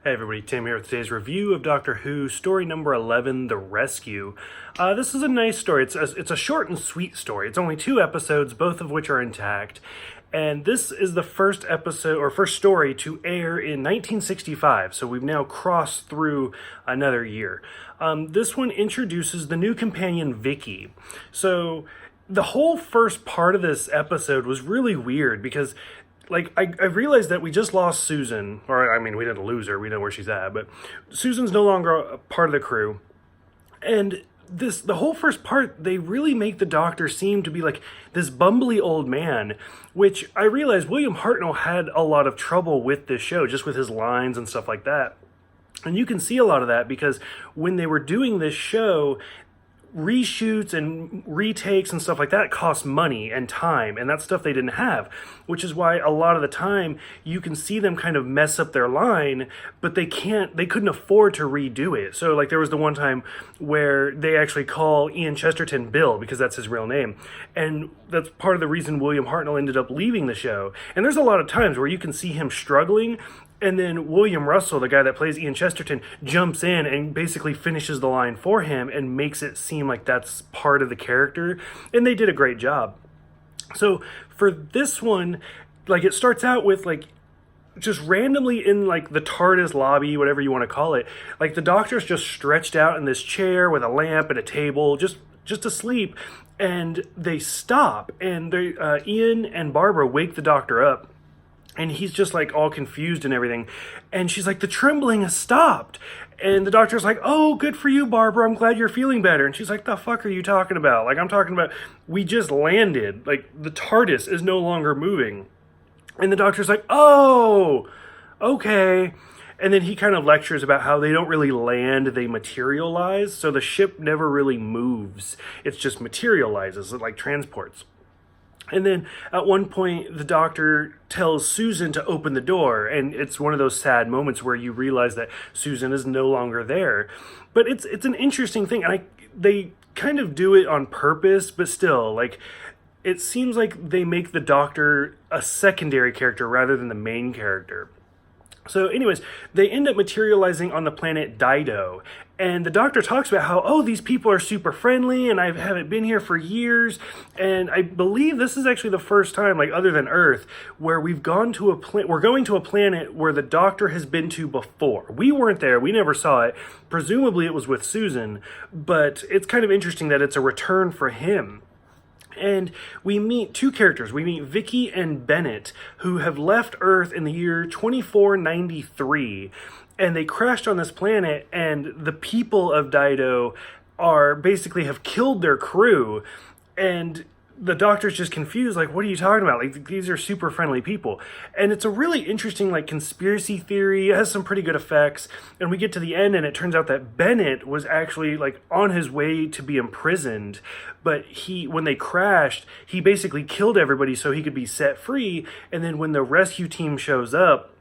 Hey everybody, Tim here with today's review of Doctor Who, story number 11, The Rescue. This is a nice story. It's a short and sweet story. It's only 2 episodes, both of which are intact. And this is the first episode, or first story, to air in 1965, so we've now crossed through another year. This one introduces the new companion, Vicki. So the whole first part of this episode was really weird because I realized that we just lost Susan, or I mean, we didn't lose her, we know where she's at, but Susan's no longer a part of the crew. And the whole first part, they really make the Doctor seem to be like this bumbly old man, which I realized William Hartnell had a lot of trouble with this show, just with his lines and stuff like that. And you can see a lot of that because when they were doing this show, reshoots and retakes and stuff like that cost money and time, and that's stuff they didn't have, which is why a lot of the time you can see them kind of mess up their line, but they couldn't afford to redo it. So like there was the one time where they actually call Ian Chesterton Bill because that's his real name, and that's part of the reason William Hartnell ended up leaving the show. And there's a lot of times where you can see him struggling, and then William Russell, the guy that plays Ian Chesterton, jumps in and basically finishes the line for him and makes it seem like that's part of the character. And they did a great job. So for this one, it starts out with just randomly in the TARDIS lobby, whatever you want to call it. The Doctor's just stretched out in this chair with a lamp and a table, just asleep. And they stop, and Ian and Barbara wake the Doctor up. And he's just all confused and everything. And she's like, the trembling has stopped. And the Doctor's like, oh, good for you, Barbara. I'm glad you're feeling better. And she's like, the fuck are you talking about? I'm talking about, we just landed. The TARDIS is no longer moving. And the Doctor's like, oh, okay. And then he kind of lectures about how they don't really land, they materialize. So the ship never really moves. It just materializes, it transports. And then at one point, the Doctor tells Susan to open the door, and it's one of those sad moments where you realize that Susan is no longer there. But it's an interesting thing, and they kind of do it on purpose, but still, it seems like they make the Doctor a secondary character rather than the main character. So anyways, they end up materializing on the planet Dido, and the Doctor talks about how, oh, these people are super friendly, and I haven't been here for years, and I believe this is actually the first time, other than Earth, where we're going to a planet where the Doctor has been to before. We weren't there, we never saw it. Presumably it was with Susan, but it's kind of interesting that it's a return for him. And we meet 2 characters. We meet Vicki and Bennett, who have left Earth in the year 2493. And they crashed on this planet, and the people of Dido basically have killed their crew. And the Doctor's just confused, what are you talking about? These are super friendly people. And it's a really interesting, conspiracy theory. It has some pretty good effects. And we get to the end, and it turns out that Bennett was actually, on his way to be imprisoned. But when they crashed, he basically killed everybody so he could be set free. And then when the rescue team shows up,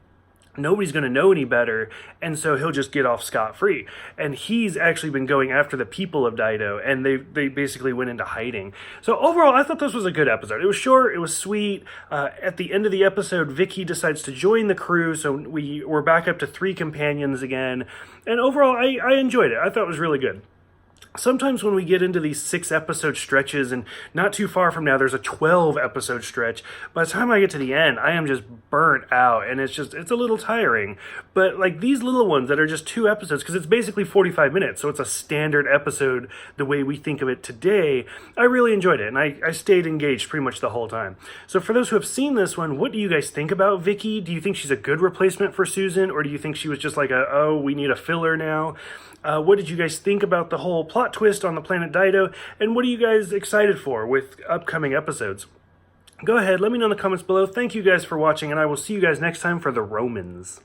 nobody's going to know any better, and so he'll just get off scot-free. And he's actually been going after the people of Dido, and they basically went into hiding. So overall, I thought this was a good episode. It was short, it was sweet. At the end of the episode, Vicki decides to join the crew, so we're back up to 3 companions again. And overall, I enjoyed it. I thought it was really good. Sometimes when we get into these 6-episode stretches, and not too far from now, there's a 12-episode stretch, by the time I get to the end, I am just burnt out, and it's a little tiring. But these little ones that are just 2 episodes, because it's basically 45 minutes, so it's a standard episode the way we think of it today, I really enjoyed it, and I stayed engaged pretty much the whole time. So for those who have seen this one, what do you guys think about Vicki? Do you think she's a good replacement for Susan, or do you think she was just oh, we need a filler now? What did you guys think about the whole plot twist on the planet Dido? And what are you guys excited for with upcoming episodes? Go ahead, let me know in the comments below. Thank you guys for watching, and I will see you guys next time for the Romans.